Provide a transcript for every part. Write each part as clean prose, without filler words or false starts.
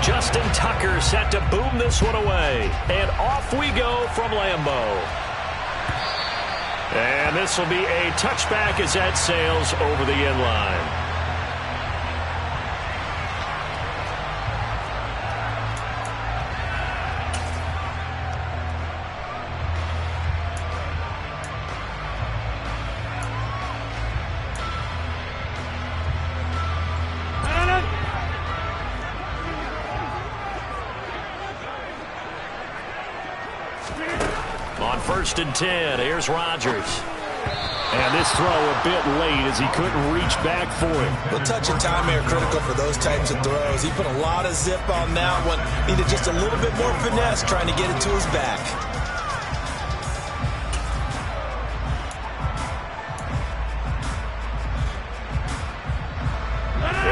Justin Tucker set to boom this one away. And off we go from Lambeau. And this will be a touchback as that sails over the end line. On 1st and 10, here's Rodgers. And this throw a bit late as he couldn't reach back for it. The touch and time are critical for those types of throws. He put a lot of zip on that one. Needed just a little bit more finesse trying to get it to his back.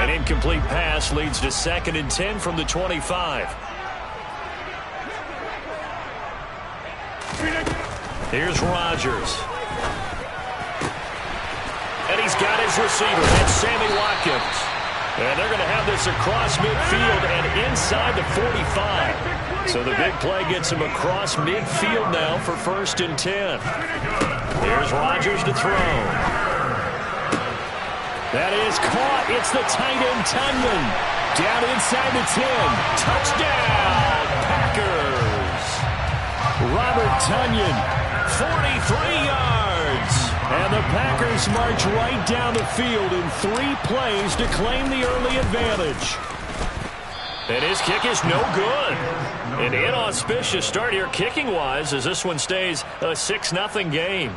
An incomplete pass leads to 2nd and 10 from the 25. Here's Rodgers. And he's got his receiver. That's Sammy Watkins. And they're going to have this across midfield and inside the 45. So the big play gets him across midfield now for 1st and 10. Here's Rodgers to throw. That is caught. It's the tight end, Tunyon. Down inside the 10. Touchdown, Packers. Robert Tunyon. 43 yards. And the Packers march right down the field in 3 plays to claim the early advantage. And his kick is no good. An inauspicious start here kicking-wise as this one stays a 6-0 game.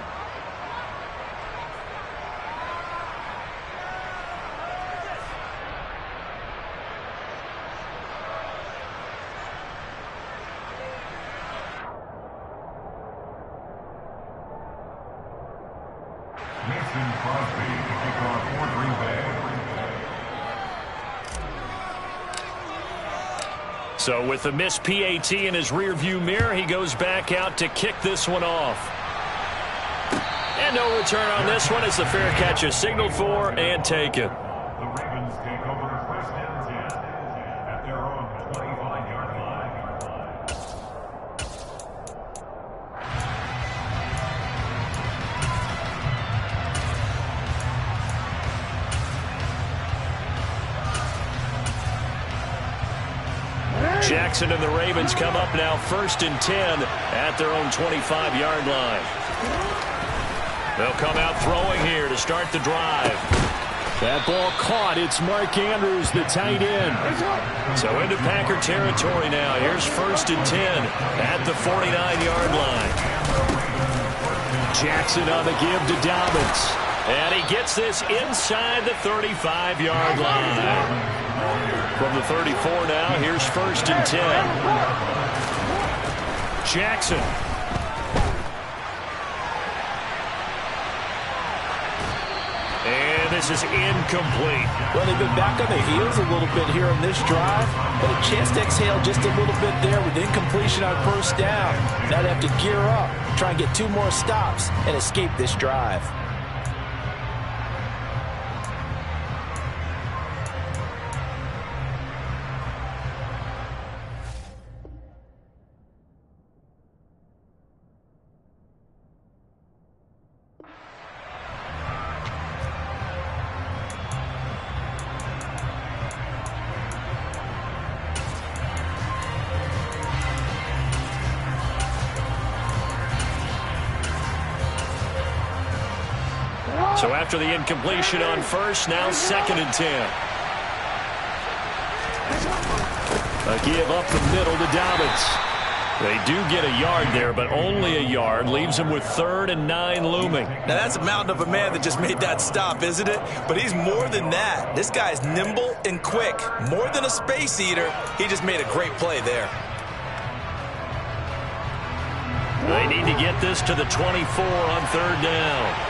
So with the missed PAT in his rearview mirror, he goes back out to kick this one off. And no return on this one as the fair catch is signaled for and taken. The Ravens take over 1st and 10 at their own 25-yard line. Jackson and the Ravens come up now 1st and 10 at their own 25-yard line. They'll come out throwing here to start the drive. That ball caught. It's Mark Andrews, the tight end. So into Packer territory now. Here's 1st and 10 at the 49-yard line. Jackson on the give to Dobbins. And he gets this inside the 35-yard line. From the 34 now, here's 1st and 10. Jackson. And this is incomplete. Well, they've been back on their heels a little bit here on this drive, but a chance to exhale just a little bit there with incompletion on 1st down. Now they have to gear up, try and get 2 more stops, and escape this drive. So after the incompletion on 1st, now 2nd and 10. A give up the middle to Dobbins. They do get a yard there, but only a yard. Leaves him with 3rd and 9 looming. Now that's a mountain of a man that just made that stop, isn't it? But he's more than that. This guy's nimble and quick. More than a space eater. He just made a great play there. They need to get this to the 24 on 3rd down.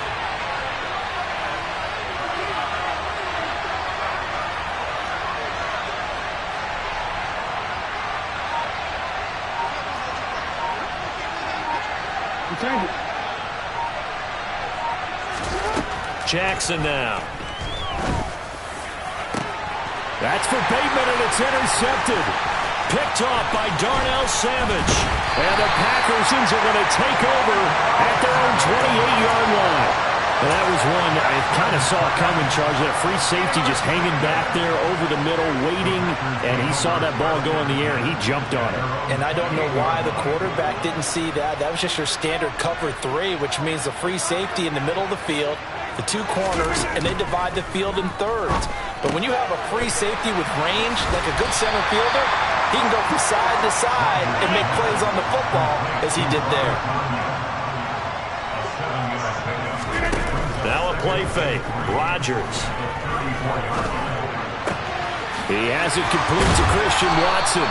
Jackson now. That's for Bateman, and it's intercepted. Picked off by Darnell Savage. And the Packers are going to take over at their own 28-yard line. And that was one I kind of saw coming, Charles. That free safety just hanging back there over the middle, waiting, and he saw that ball go in the air, and he jumped on it. And I don't know why the quarterback didn't see that. That was just your standard cover 3, which means the free safety in the middle of the field, the 2 corners, and they divide the field in thirds. But when you have a free safety with range, like a good center fielder, he can go from side to side and make plays on the football as he did there. Now a play fake. Rodgers. He has it complete to Christian Watson.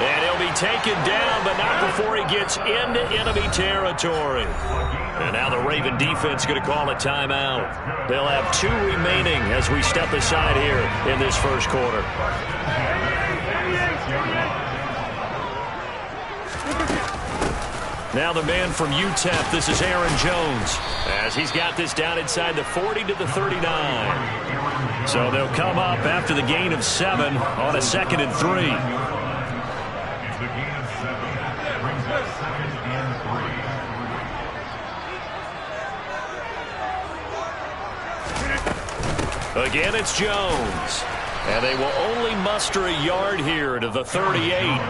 And he'll be taken down, but not before he gets into enemy territory. And now the Raven defense is going to call a timeout. They'll have 2 remaining as we step aside here in this first quarter. Now the man from UTEP, this is Aaron Jones, as he's got this down inside the 40 to the 39. So they'll come up after the gain of 7 on a 2nd and 3. The gain of 7 brings up 2nd and 3. Again, it's Jones. And they will only muster a yard here to the 38.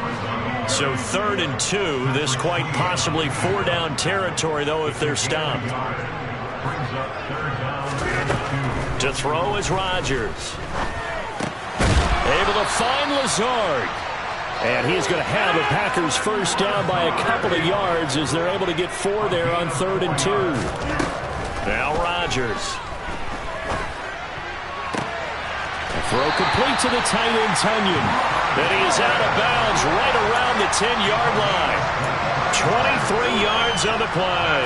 So 3rd and 2. This quite possibly 4-down territory, though, if they're stopped. To throw is Rodgers. Able to find Lazard. And he's going to have the Packers first down by a couple of yards as they're able to get 4 there on 3rd and 2. Now Rodgers. Throw complete to the tight end, Tunyon. And he is out of bounds right around the 10-yard line. 23 yards on the play.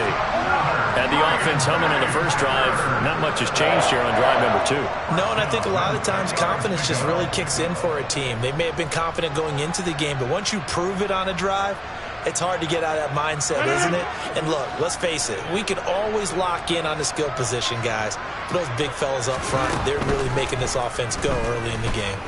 And the offense humming on the first drive. Not much has changed here on drive number 2. No, and I think a lot of times confidence just really kicks in for a team. They may have been confident going into the game, but once you prove it on a drive, it's hard to get out of that mindset, isn't it? And look, let's face it, we can always lock in on the skill position, guys. But those big fellas up front, they're really making this offense go early in the game.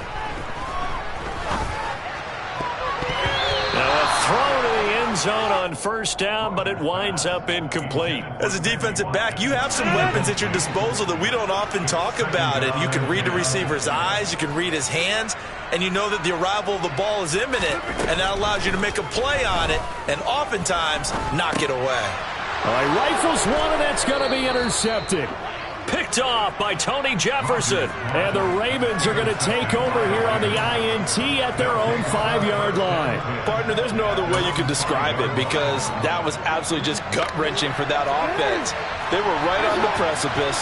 Now a throw to the end zone on first down, but it winds up incomplete. As a defensive back, you have some weapons at your disposal that we don't often talk about. And you can read the receiver's eyes, you can read his hands, and you know that the arrival of the ball is imminent, and that allows you to make a play on it and oftentimes knock it away. All right, rifles one, and that's going to be intercepted. Picked off by Tony Jefferson. And the Ravens are going to take over here on the INT at their own 5-yard line. Partner, there's no other way you could describe it because that was absolutely just gut-wrenching for that offense. They were right on the precipice.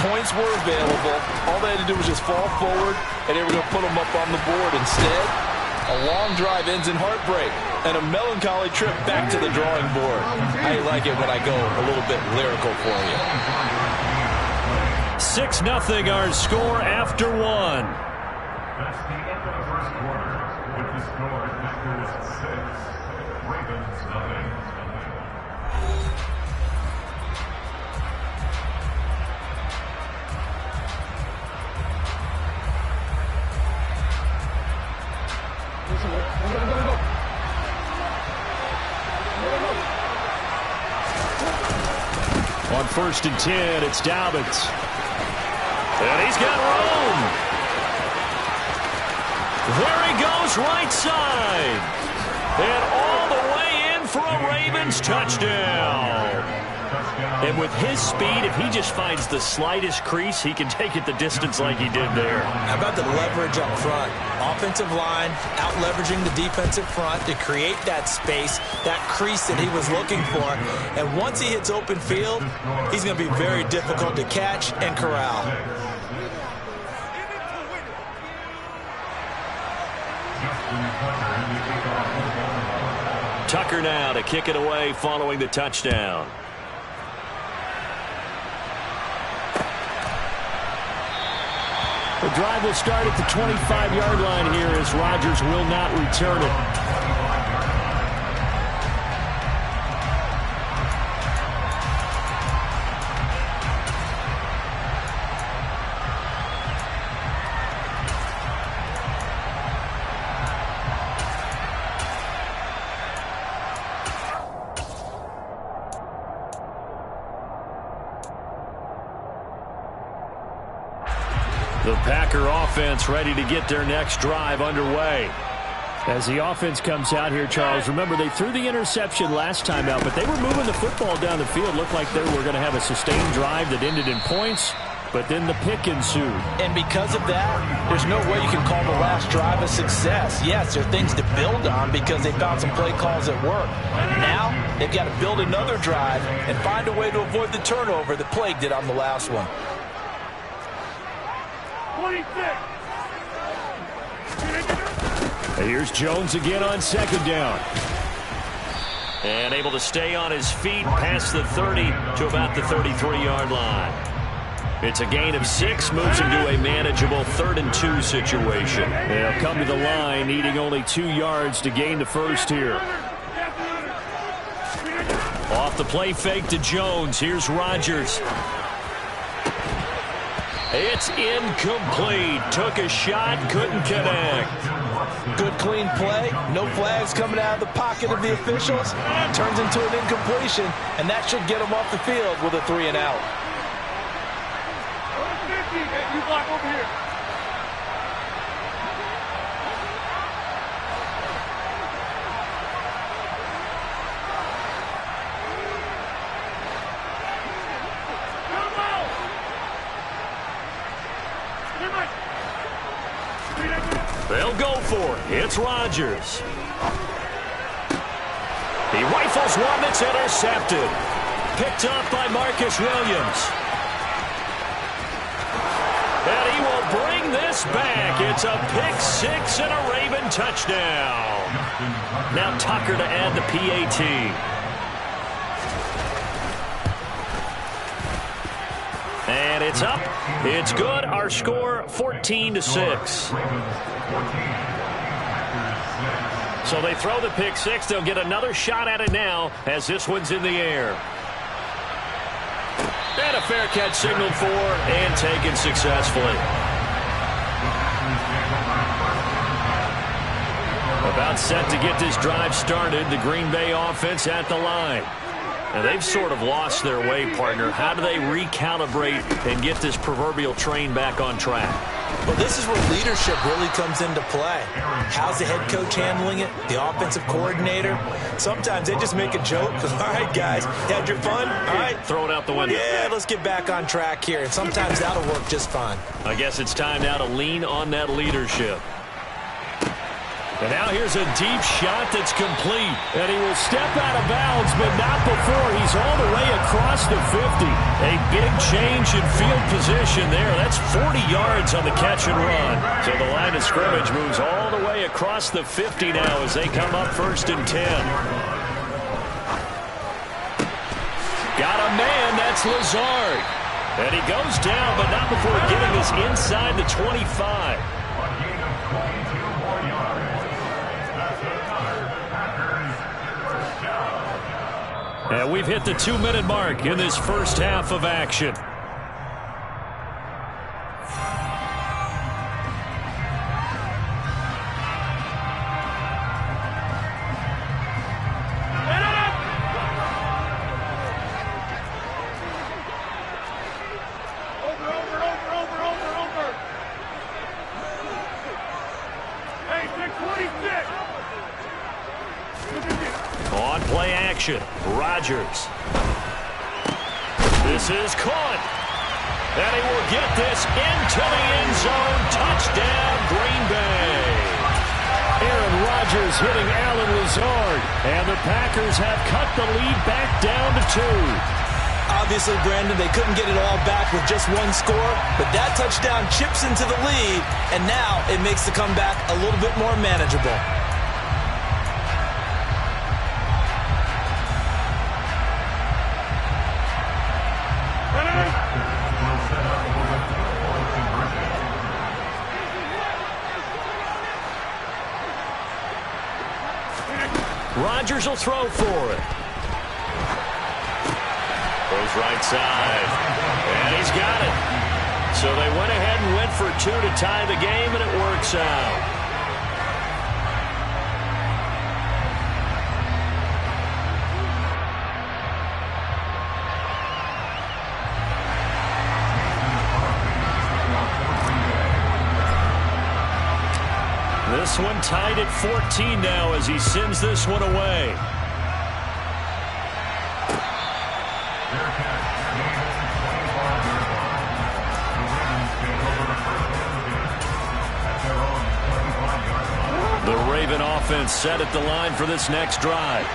Points were available. All they had to do was just fall forward, and they were going to put them up on the board. Instead, a long drive ends in heartbreak and a melancholy trip back to the drawing board. I like it when I go a little bit lyrical for you. 6-0 our score after 1. That's the end of the first quarter. With the score, Packers 6, Ravens 0. On 1st and 10, it's Dobbins. And he's got room. There he goes, right side. And all the way in for a Ravens touchdown. And with his speed, if he just finds the slightest crease, he can take it the distance like he did there. How about the leverage up front? Offensive line out-leveraging the defensive front to create that space, that crease that he was looking for. And once he hits open field, he's going to be very difficult to catch and corral. Tucker now to kick it away following the touchdown. The drive will start at the 25-yard line here as Rodgers will not return it. The Packer offense ready to get their next drive underway. As the offense comes out here, Charles, remember they threw the interception last time out, but they were moving the football down the field. Looked like they were going to have a sustained drive that ended in points, but then the pick ensued. And because of that, there's no way you can call the last drive a success. Yes, there are things to build on because they found some play calls that work. Now, they've got to build another drive and find a way to avoid the turnover that plagued it on the last one. 26. Here's Jones again on second down. And able to stay on his feet past the 30 to about the 33-yard line. It's a gain of 6, moves him to a manageable 3rd and 2 situation. They'll come to the line, needing only 2 yards to gain the first here. Off the play fake to Jones. Here's Rodgers. It's incomplete. Took a shot, couldn't connect. Good, clean play. No flags coming out of the pocket of the officials. Turns into an incompletion, and that should get him off the field with a 3 and out. You block over here. They'll go for it. It's Rodgers. He rifles one that's intercepted. Picked up by Marcus Williams. And he will bring this back. It's a pick 6 and a Raven touchdown. Now Tucker to add the PAT. And it's up. It's good. Our score 14-6. So they throw the pick 6. They'll get another shot at it now as this one's in the air. And a fair catch signaled for and taken successfully. About set to get this drive started. The Green Bay offense at the line. Now, they've sort of lost their way, partner. How do they recalibrate and get this proverbial train back on track? Well, this is where leadership really comes into play. How's the head coach handling it? The offensive coordinator? Sometimes they just make a joke. All right, guys, you had your fun? All right. Throw it out the window. Yeah, let's get back on track here. And sometimes that'll work just fine. I guess it's time now to lean on that leadership. And now here's a deep shot that's complete. And he will step out of bounds, but not before he's all the way across the 50. A big change in field position there. That's 40 yards on the catch and run. So the line of scrimmage moves all the way across the 50 now as they come up 1st and 10. Got a man, that's Lazard. And he goes down, but not before getting this inside the 25. And we've hit the 2-minute mark in this first half of action. On play action, Rodgers. This is caught. And he will get this into the end zone. Touchdown, Green Bay. Aaron Rodgers hitting Alan Lazard. And the Packers have cut the lead back down to 2. Obviously, Brandon, they couldn't get it all back with just one score, but that touchdown chips into the lead, and now it makes the comeback a little bit more manageable. Rodgers will throw for it. Goes right side. And he's got it. So they went ahead and went for 2 to tie the game, and it works out. This one tied at 14 now as he sends this one away. The Raven offense set at the line for this next drive.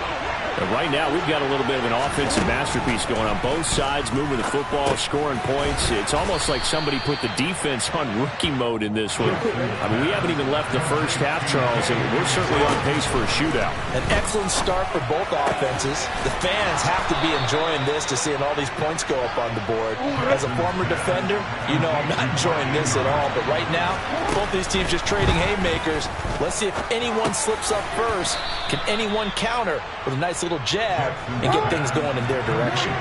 And right now, we've got a little bit of an offensive masterpiece going on both sides, moving the football, scoring points. It's almost like somebody put the defense on rookie mode in this one. I mean, we haven't even left the first half, Charles, and we're certainly on pace for a shootout. An excellent start for both offenses. The fans have to be enjoying this to seeing all these points go up on the board. As a former defender, you know I'm not enjoying this at all. But right now, both these teams just trading haymakers. Let's see if anyone slips up first. Can anyone counter with a nice little jab and get things going in their direction?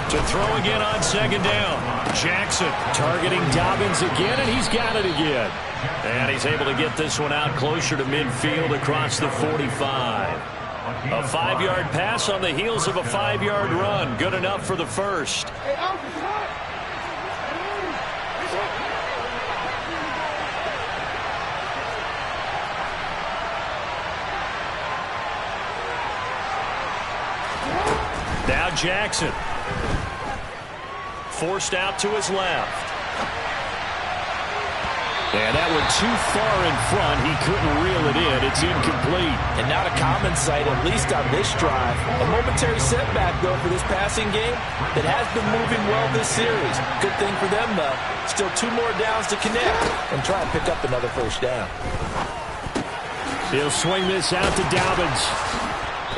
To throw again on second down. Jackson targeting Dobbins again, and he's got it again. And he's able to get this one out closer to midfield across the 45. A 5-yard pass on the heels of a 5-yard run. Good enough for the first. Now Jackson. Forced out to his left. And that one too far in front. He couldn't reel it in. It's incomplete. And not a common sight, at least on this drive. A momentary setback, though, for this passing game that has been moving well this series. Good thing for them, though. Still 2 more downs to connect and try and pick up another first down. He'll swing this out to Dobbins.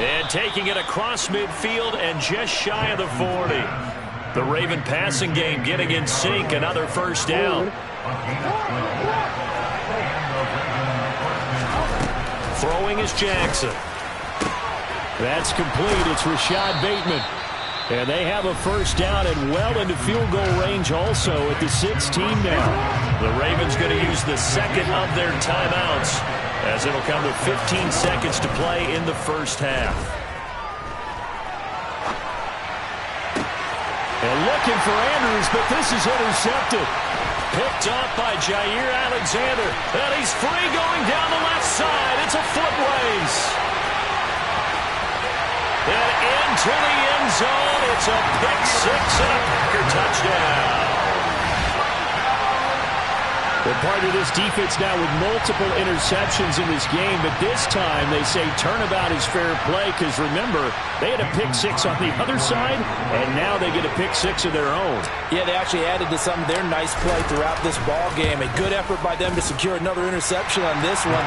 And taking it across midfield and just shy of the 40. The Raven passing game getting in sync. Another first down. Throwing is Jackson. That's complete. It's Rashad Bateman. And they have a first down and well into field goal range also at the 16 now. The Ravens going to use the second of their timeouts as it'll come to 15 seconds to play in the first half. And looking for Andrews, but this is intercepted. Picked off by Jair Alexander. And he's free going down the left side. It's a foot race. And into the end zone. It's a pick six and a Packer touchdown. Well, part of this defense now with multiple interceptions in this game, but this time they say turnabout is fair play because, remember, they had a pick six on the other side, and now they get a pick six of their own. Yeah, they actually added to some of their nice play throughout this ball game. A good effort by them to secure another interception on this one.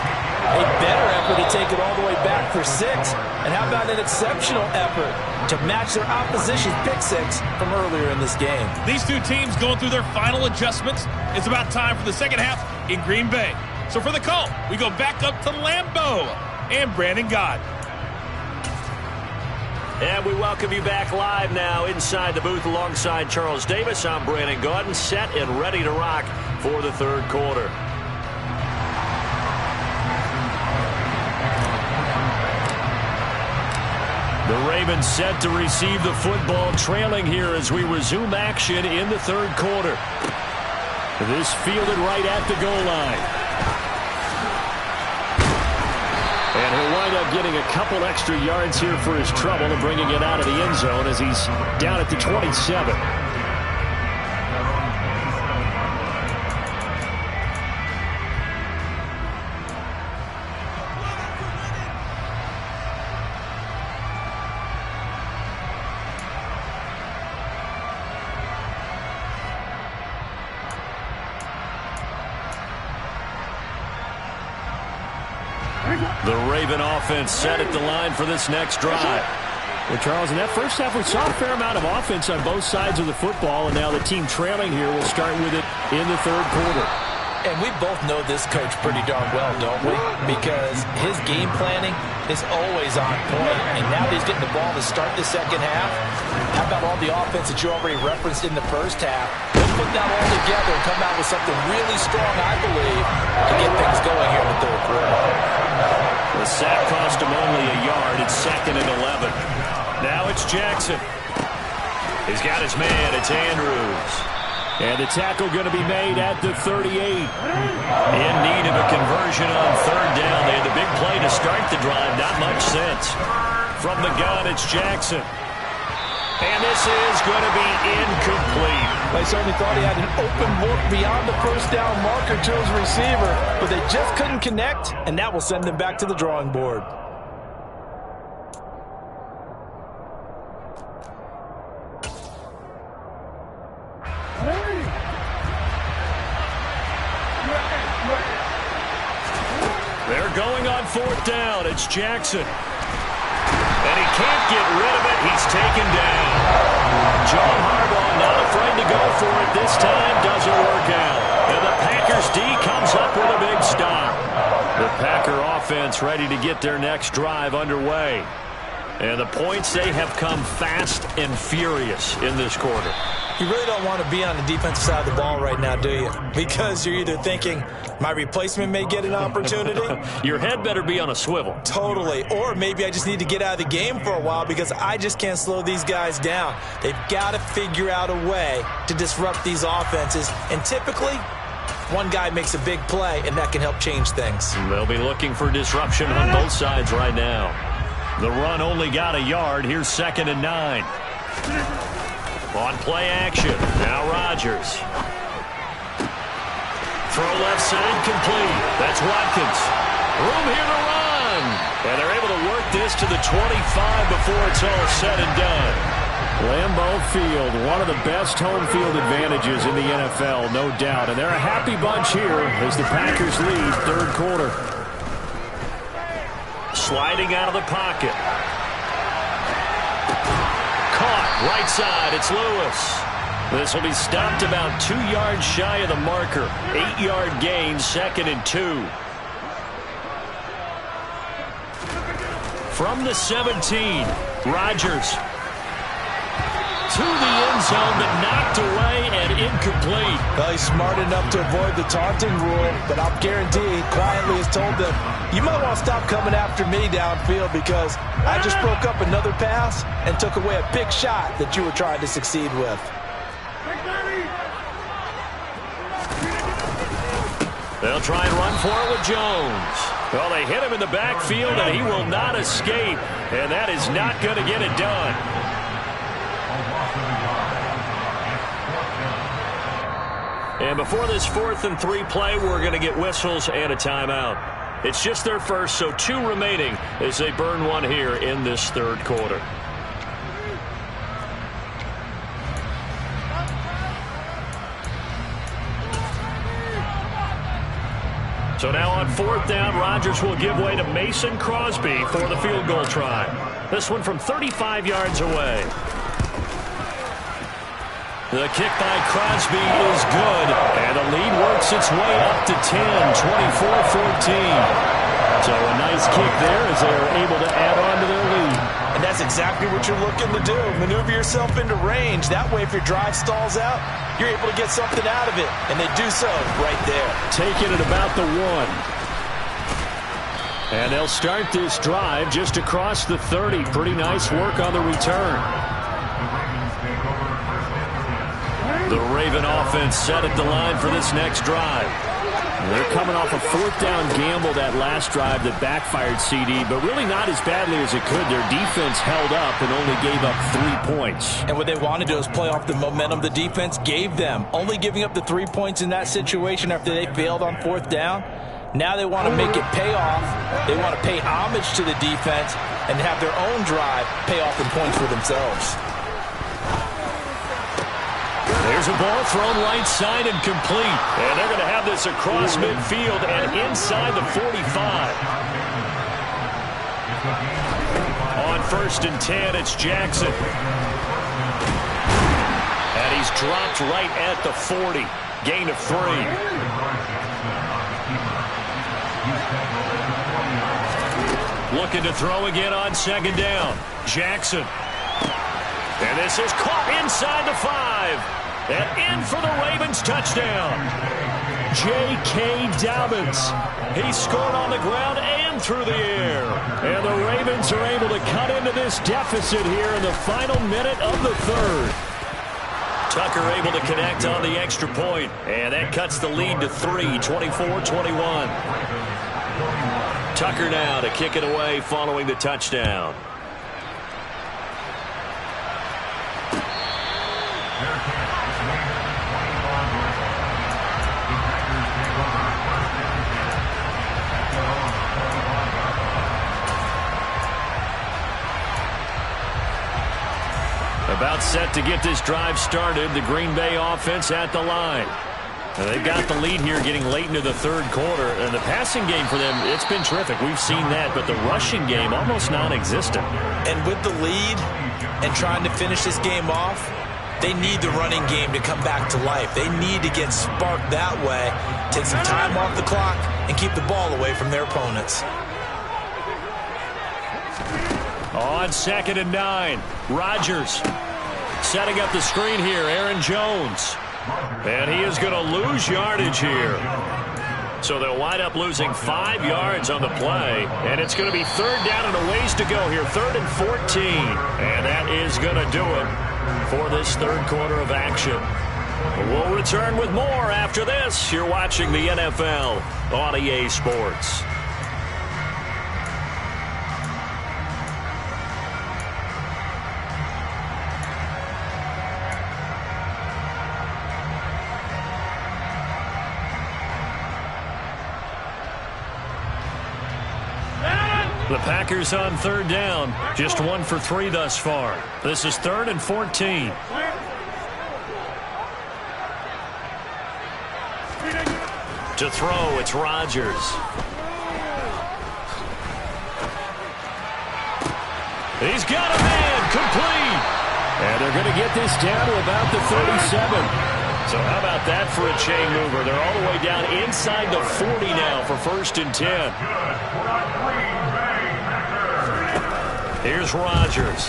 A better effort to take it all the way back for 6. And how about an exceptional effort to match their opposition's pick six from earlier in this game? These two teams going through their final adjustments. It's about time for the second half in Green Bay. So for the call, we go back up to Lambeau and Brandon Gott. And we welcome you back live now inside the booth alongside Charles Davis. I'm Brandon Gaudin, set and ready to rock for the third quarter. The Ravens set to receive the football, trailing here as we resume action in the third quarter. This fielded right at the goal line. And he'll wind up getting a couple extra yards here for his trouble and bringing it out of the end zone as he's down at the 27. The Raven offense set at the line for this next drive. Well, Charles, in that first half, we saw a fair amount of offense on both sides of the football, and now the team trailing here will start with it in the third quarter. And we both know this coach pretty darn well, don't we? Because his game planning is always on point, and now he's getting the ball to start the second half. How about all the offense that you already referenced in the first half? Let's put that all together and come out with something really strong, I believe, to get things going here in the third quarter. The sack cost him only a yard. It's 2nd and 11. Now it's Jackson. He's got his man. It's Andrews. And the tackle going to be made at the 38. In need of a conversion on third down. They had the big play to start the drive. Not much sense. From the gun, it's Jackson. And this is going to be incomplete. They certainly thought he had an open look beyond the first down marker to his receiver, but they just couldn't connect, and that will send them back to the drawing board. They're going on fourth down. It's Jackson. And he can't get rid of it. He's taken down. John Harbaugh not afraid to go for it this time. Doesn't work out. And the Packers D comes up with a big stop. The Packer offense ready to get their next drive underway. And the points, they have come fast and furious in this quarter. You really don't want to be on the defensive side of the ball right now, do you? Because you're either thinking, my replacement may get an opportunity. Your head better be on a swivel. Totally. Or maybe I just need to get out of the game for a while because I just can't slow these guys down. They've got to figure out a way to disrupt these offenses. And typically, one guy makes a big play, and that can help change things. They'll be looking for disruption on both sides right now. The run only got a yard. Here's 2nd and 9. On play action. Now Rodgers. Throw left side complete. That's Watkins. Room here to run. And they're able to work this to the 25 before it's all said and done. Lambeau Field, one of the best home field advantages in the NFL, no doubt. And they're a happy bunch here as the Packers lead third quarter. Sliding out of the pocket. Caught right side. It's Lewis. This will be stopped about 2 yards shy of the marker. 8-yard gain, 2nd and 2. From the 17, Rodgers to the end zone, but knocked away and incomplete. Well, he's smart enough to avoid the taunting rule, but I'll guarantee he quietly has told them, you might want to stop coming after me downfield because I just broke up another pass and took away a big shot that you were trying to succeed with. They'll try and run for it with Jones. Well, they hit him in the backfield, and he will not escape, and that is not going to get it done. And before this 4th and 3 play, we're going to get whistles and a timeout. It's just their first, so 2 remaining as they burn one here in this third quarter. So now on 4th down, Rodgers will give way to Mason Crosby for the field goal try. This one from 35 yards away. The kick by Crosby is good, and the lead works its way up to 10, 24-14. So a nice kick there as they are able to add on to their lead. And that's exactly what you're looking to do. Maneuver yourself into range. That way, if your drive stalls out, you're able to get something out of it. And they do so right there. Taking it about the 1. And they'll start this drive just across the 30. Pretty nice work on the return. The Raven offense set at the line for this next drive. They're coming off a 4th down gamble that last drive that backfired CD, but really not as badly as it could. Their defense held up and only gave up 3 points. And what they wanted to do is play off the momentum the defense gave them. Only giving up the 3 points in that situation after they failed on 4th down. Now they want to make it pay off. They want to pay homage to the defense and have their own drive pay off in points for themselves. There's a ball thrown right side and complete. And they're going to have this across midfield and inside the 45. On 1st and 10, it's Jackson. And he's dropped right at the 40. Gain of 3. Looking to throw again on 2nd down. Jackson. And this is caught inside the 5. And in for the Ravens touchdown. J.K. Dobbins. He scored on the ground and through the air. And the Ravens are able to cut into this deficit here in the final minute of the 3rd. Tucker able to connect on the extra point, and that cuts the lead to 3, 24-21. Tucker now to kick it away following the touchdown. About set to get this drive started. The Green Bay offense at the line. Now they've got the lead here getting late into the third quarter. And the passing game for them, it's been terrific. We've seen that. But the rushing game, almost non-existent. And with the lead and trying to finish this game off, they need the running game to come back to life. They need to get sparked that way, take some time off the clock, and keep the ball away from their opponents. On 2nd and 9, Rodgers setting up the screen here. Aaron Jones. And he is going to lose yardage here. So they'll wind up losing 5 yards on the play. And it's going to be 3rd down and a ways to go here. 3rd and 14. And that is going to do it for this third quarter of action. We'll return with more after this. You're watching the NFL on EA Sports. The Packers on 3rd down. Just 1 for 3 thus far. This is 3rd and 14. To throw, it's Rodgers. He's got a man, complete. And they're going to get this down to about the 37. So how about that for a chain mover? They're all the way down inside the 40 now for 1st and 10. Here's Rodgers.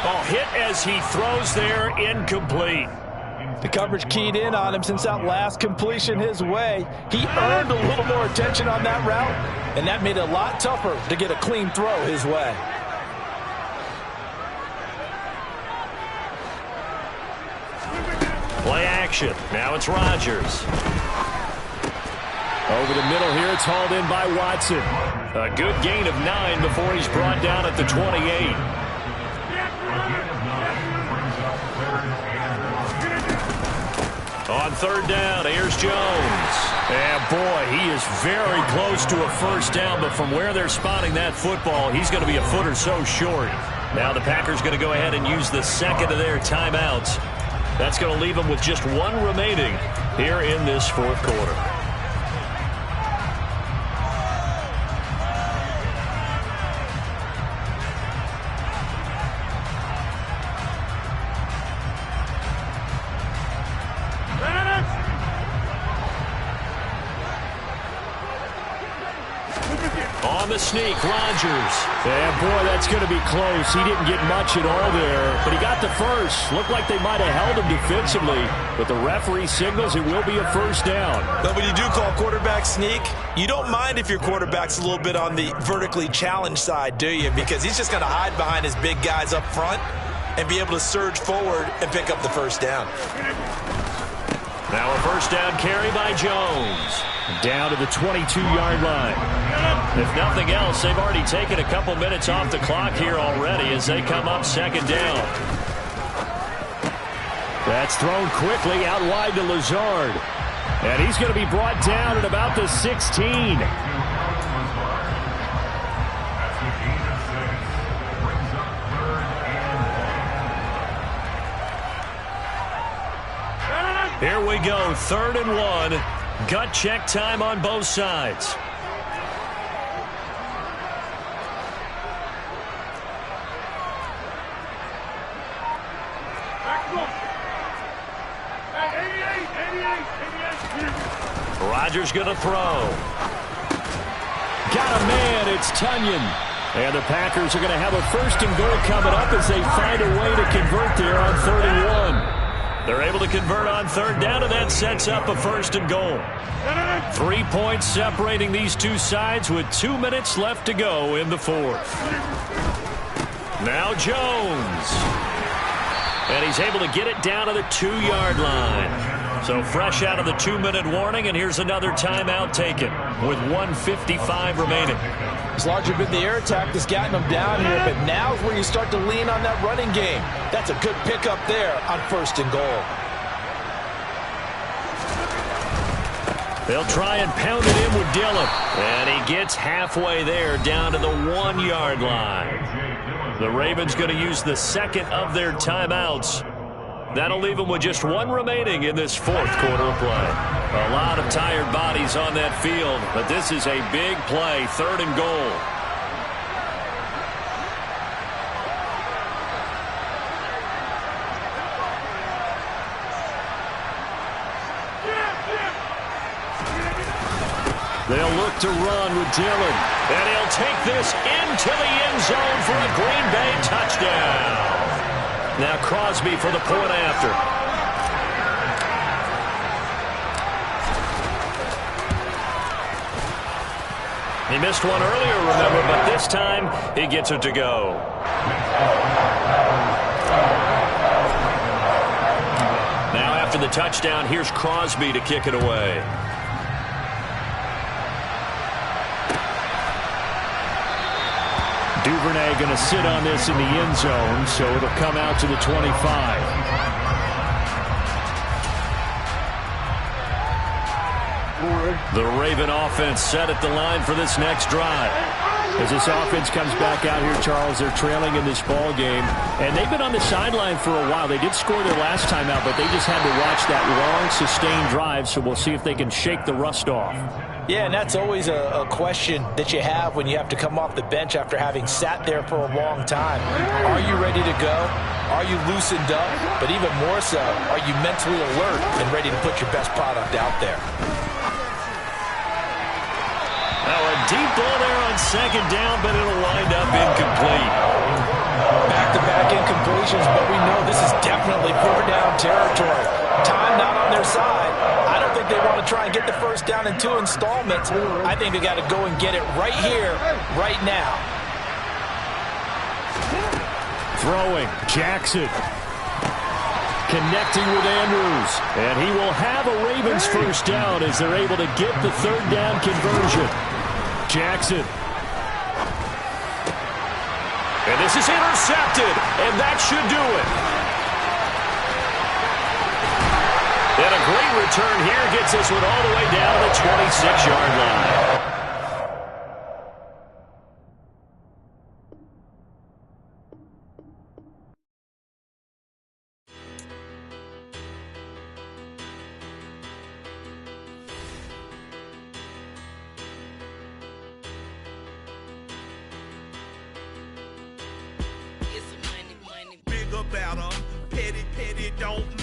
Oh, hit as he throws there, incomplete. The coverage keyed in on him since that last completion his way. He earned a little more attention on that route, and that made it a lot tougher to get a clean throw his way. Play action. Now it's Rodgers. Over the middle here, it's hauled in by Watson. A good gain of 9 before he's brought down at the 28. On 3rd down, here's Jones. And boy, he is very close to a 1st down, but from where they're spotting that football, he's going to be a foot or so short. Now the Packers going to go ahead and use the second of their timeouts. That's going to leave them with just 1 remaining here in this 4th quarter. On the sneak, Rodgers. And boy, that's going to be close. He didn't get much at all there, but he got the first. Looked like they might have held him defensively, but the referee signals it will be a 1st down. But when you do call quarterback sneak, you don't mind if your quarterback's a little bit on the vertically challenged side, do you? Because he's just going to hide behind his big guys up front and be able to surge forward and pick up the 1st down. Now a 1st down carry by Jones. Down to the 22-yard line. If nothing else, they've already taken a couple minutes off the clock here already as they come up 2nd down. That's thrown quickly out wide to Lazard. And he's going to be brought down at about the 16. Here we go, 3rd and 1. Gut check time on both sides. Rodgers going to throw. Got a man, it's Tunyon. And the Packers are going to have a 1st and goal coming up as they find a way to convert there on 3rd and 1. They're able to convert on 3rd down, and that sets up a 1st and goal. 3 points separating these two sides with 2 minutes left to go in the 4th. Now Jones. And he's able to get it down to the 2-yard line. So fresh out of the 2-minute warning, and here's another timeout taken with 1:55 remaining. It's largely been the air attack that's gotten them down here, but now's where you start to lean on that running game. That's a good pickup there on 1st and goal. They'll try and pound it in with Dillon. And he gets halfway there down to the 1-yard line. The Ravens going to use the second of their timeouts. That'll leave them with just 1 remaining in this 4th quarter of play. A lot of tired bodies on that field, but this is a big play, 3rd and goal. They'll look to run with Dillon. And he'll take this into the end zone for a Green Bay touchdown. Now Crosby for the point after. He missed one earlier, remember, but this time he gets it to go. Now after the touchdown, here's Crosby to kick it away. Duvernay going to sit on this in the end zone, so it'll come out to the 25. The Raven offense set at the line for this next drive. As this offense comes back out here, Charles, they're trailing in this ball game, and they've been on the sideline for a while. They did score their last time out, but they just had to watch that long, sustained drive, so we'll see if they can shake the rust off. Yeah, and that's always a question that you have when you have to come off the bench after having sat there for a long time. Are you ready to go? Are you loosened up? But even more so, are you mentally alert and ready to put your best product out there? Now a deep ball there on 2nd down, but it'll wind up incomplete. Back-to-back incompletions, but we know this is definitely 4th down territory. Time not on their side. I don't think they want to try and get the 1st down in 2 installments. I think they got to go and get it right here, right now. Throwing, Jackson. Connecting with Andrews. And he will have a Ravens 1st down as they're able to get the 3rd down conversion. Jackson. And this is intercepted, and that should do it. And a great return here gets this one all the way down to the 26-yard line.